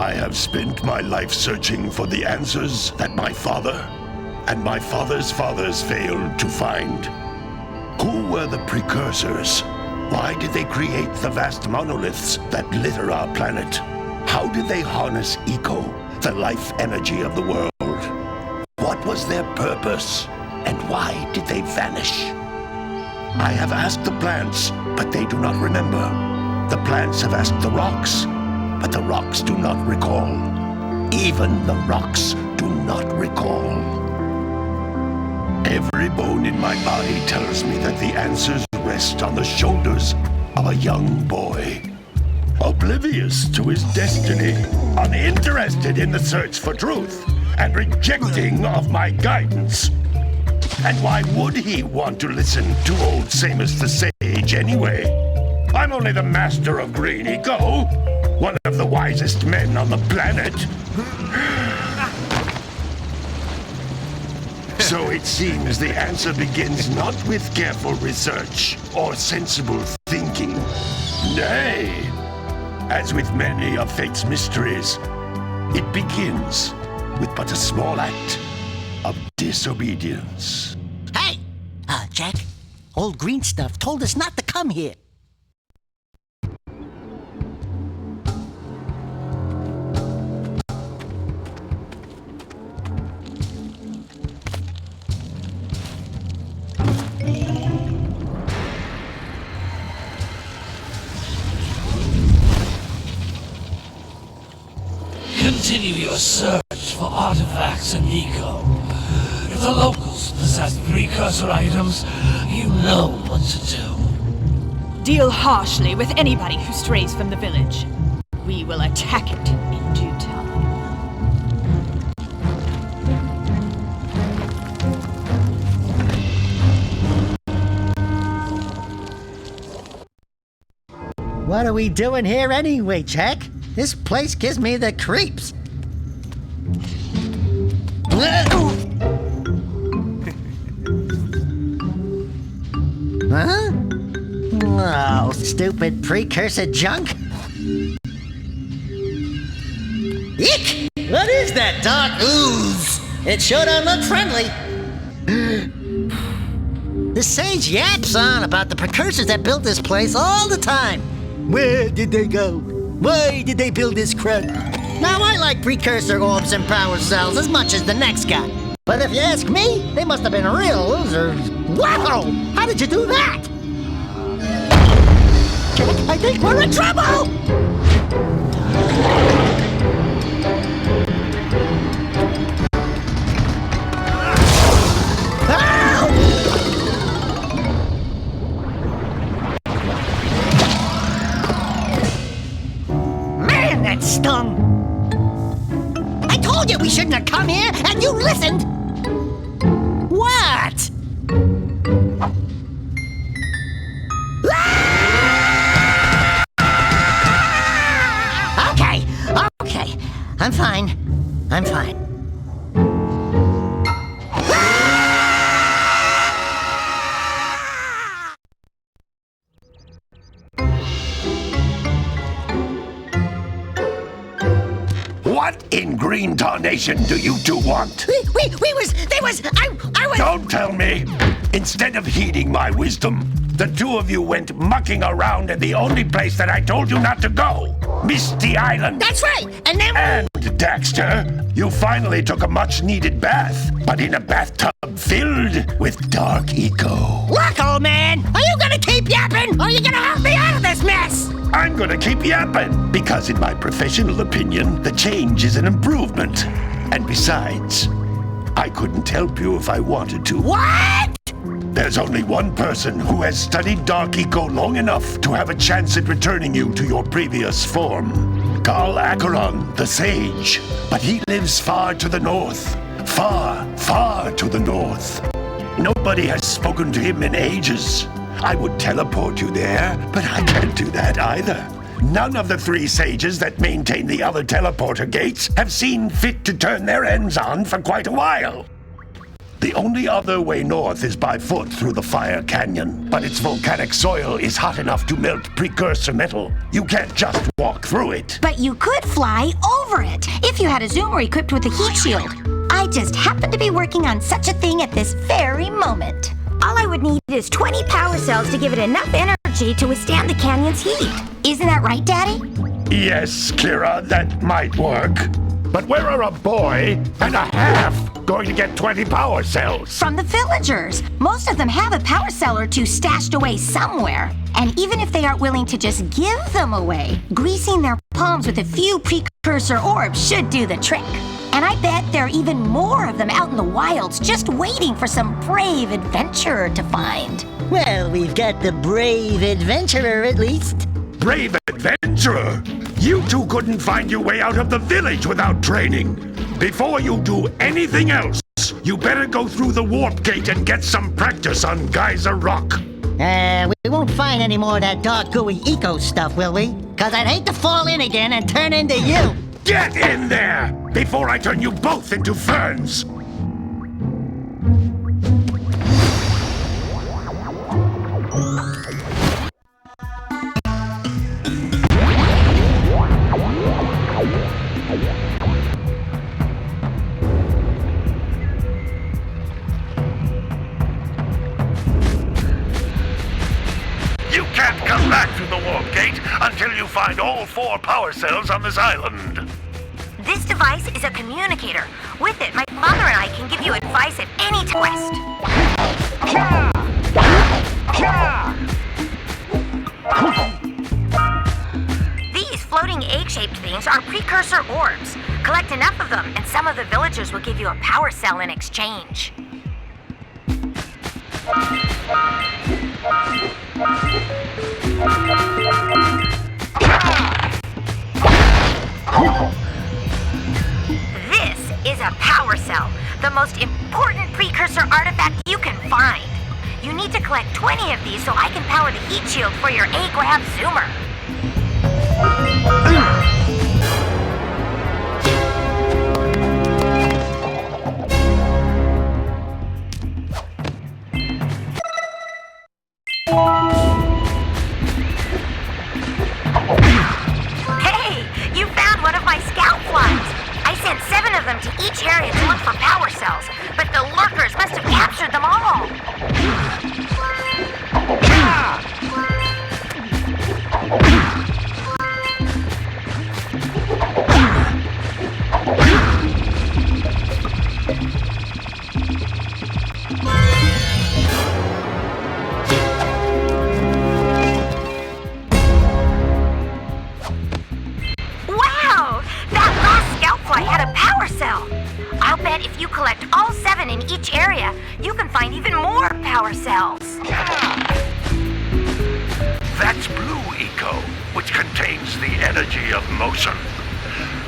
I have spent my life searching for the answers that my father and my father's fathers failed to find. Who were the precursors? Why did they create the vast monoliths that litter our planet? How did they harness eco, the life energy of the world? What was their purpose, and why did they vanish? I have asked the plants, but they do not remember. The plants have asked the rocks, but the rocks do not recall. Even the rocks do not recall. Every bone in my body tells me that the answers rest on the shoulders of a young boy. Oblivious to his destiny, uninterested in the search for truth, and rejecting of my guidance. And why would he want to listen to old Samus the Sage anyway? I'm only the master of green eco, one of the wisest men on the planet. So it seems the answer begins not with careful research or sensible thinking. Nay, as with many of fate's mysteries, it begins with but a small act of disobedience. Hey! Jak, old green stuff told us not to come here. Continue your search for artifacts and eco. If the locals possess precursor items, you know what to do. Deal harshly with anybody who strays from the village. We will attack it in due time. What are we doing here anyway, Jak? This place gives me the creeps. Huh? Oh, stupid precursor junk. Eek! What is that dark ooze? It sure don't look friendly. The sage yaps on about the precursors that built this place all the time. Where did they go? Why did they build this crud? Now, I like precursor orbs and power cells as much as the next guy. But if you ask me, they must have been real losers. Wow! How did you do that? I think we're in trouble! Man, that stung! I told you we shouldn't have come here, and you listened! What? Okay. I'm fine. What in green tarnation do you two want? I was... Don't tell me! Instead of heeding my wisdom, the two of you went mucking around in the only place that I told you not to go! Misty Island! That's right! And then... And, Daxter, you finally took a much-needed bath, but in a bathtub filled with dark eco. Look, old man! Are you gonna keep yapping, or are you gonna help me out of this mess? I'm gonna keep yapping, because in my professional opinion, the change is an improvement. And besides, I couldn't help you if I wanted to. What? There's only one person who has studied dark eco long enough to have a chance at returning you to your previous form. Carl Acheron, the Sage. But he lives far to the north. Far to the north. Nobody has spoken to him in ages. I would teleport you there, but I can't do that either. None of the three sages that maintain the other teleporter gates have seen fit to turn their ends on for quite a while. The only other way north is by foot through the Fire Canyon, but its volcanic soil is hot enough to melt precursor metal. You can't just walk through it. But you could fly over it if you had a zoomer equipped with a heat shield. I just happen to be working on such a thing at this very moment. All I would need is 20 power cells to give it enough energy to withstand the canyon's heat. Isn't that right, Daddy? Yes, Kira, that might work. But where are a boy and a half going to get 20 power cells? From the villagers. Most of them have a power cell or two stashed away somewhere. And even if they aren't willing to just give them away, greasing their palms with a few precursor orbs should do the trick. And I bet there are even more of them out in the wilds just waiting for some brave adventurer to find. Well, we've got the brave adventurer at least. Brave adventurer! You two couldn't find your way out of the village without training. Before you do anything else, you better go through the warp gate and get some practice on Geyser Rock. We won't find any more of that dark gooey eco stuff, will we? 'Cause I'd hate to fall in again and turn into you. Get in there before I turn you both into ferns. You can't come back through the warp gate until you find all 4 power cells on this island. This device is a communicator. With it, my father and I can give you advice at any twist. These floating egg-shaped things are precursor orbs. Collect enough of them, and some of the villagers will give you a power cell in exchange. This is a power cell, the most important precursor artifact you can find. You need to collect 20 of these so I can power the heat shield for your A-Grab zoomer. Hey, you found one of my scout flies. I sent 7 of them to each area to look for power cells, but the lurkers must have captured them all. Wow! That last scout fly had a power cell. I'll bet if you collect all 7 in each area, you can find even more power cells. That's Blue Eco, which contains the energy of motion.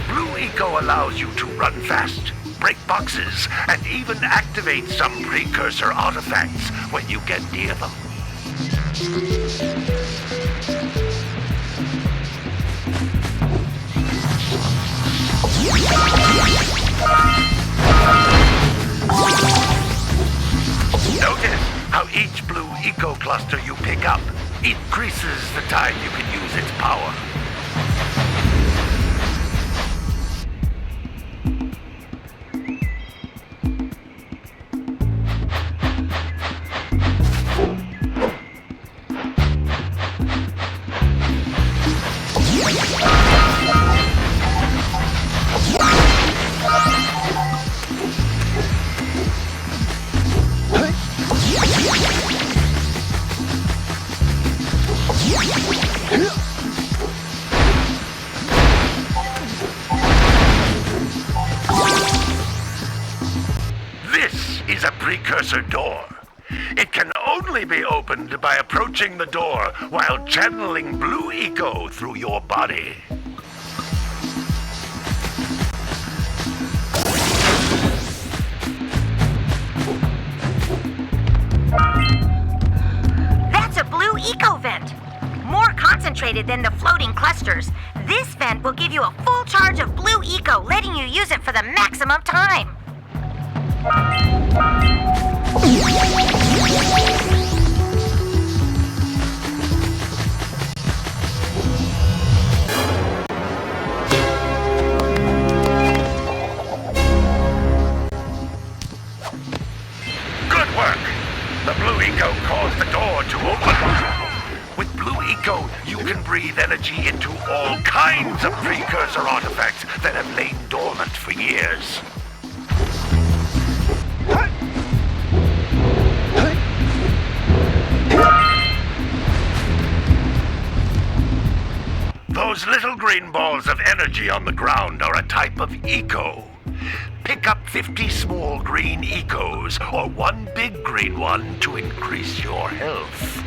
Blue Eco allows you to run fast, break boxes, and even activate some precursor artifacts when you get near them. Notice how each Blue Eco cluster you pick up increases the time you can use its power. This is a precursor door. It can only be opened by approaching the door while channeling Blue Eco through your body. That's a Blue Eco vent. More concentrated than the floating clusters. This vent will give you a full charge of Blue Eco, letting you use it for the maximum time. Good work! The blue eco caused the door to open. With blue eco, you can breathe energy into all kinds of precursor artifacts that have lain dormant for years. Those little green balls of energy on the ground are a type of eco. Pick up 50 small green ecos or one big green one to increase your health.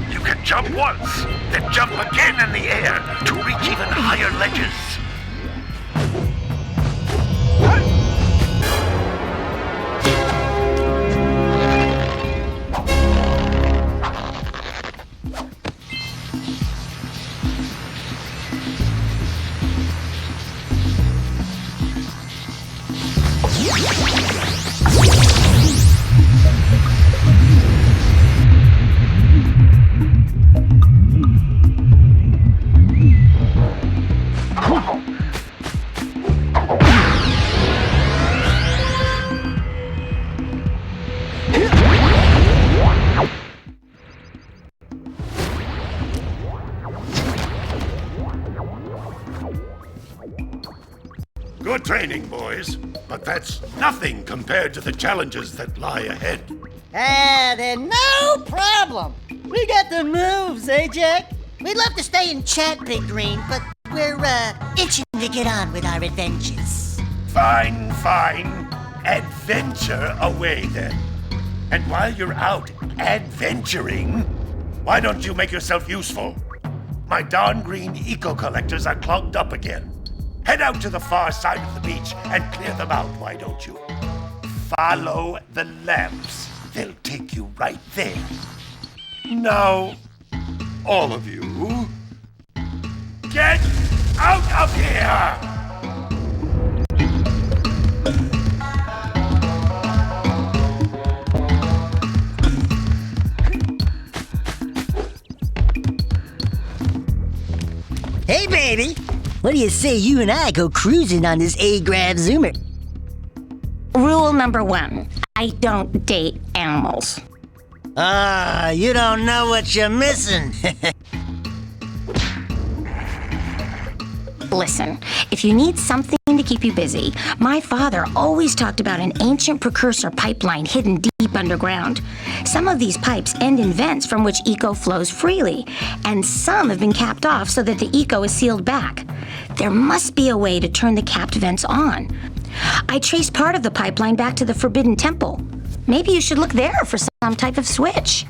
You can jump once, then jump again in the air to reach even higher ledges. Good training, boys, but that's nothing compared to the challenges that lie ahead. Then no problem. We got the moves, eh, Jak? We'd love to stay and chat, Big Green, but we're, itching to get on with our adventures. Fine, fine. Adventure away, then. And while you're out adventuring, why don't you make yourself useful? My darn green eco-collectors are clogged up again. Head out to the far side of the beach and clear them out, why don't you? Follow the lamps. They'll take you right there. Now, all of you, get out of here! Hey, baby. What do you say you and I go cruising on this A-Grav Zoomer? Rule number 1, I don't date animals. You don't know what you're missing. Listen, if you need something to keep you busy, my father always talked about an ancient precursor pipeline hidden deep underground. Some of these pipes end in vents from which eco flows freely, and some have been capped off so that the eco is sealed back. There must be a way to turn the capped vents on. I traced part of the pipeline back to the Forbidden Temple. Maybe you should look there for some type of switch.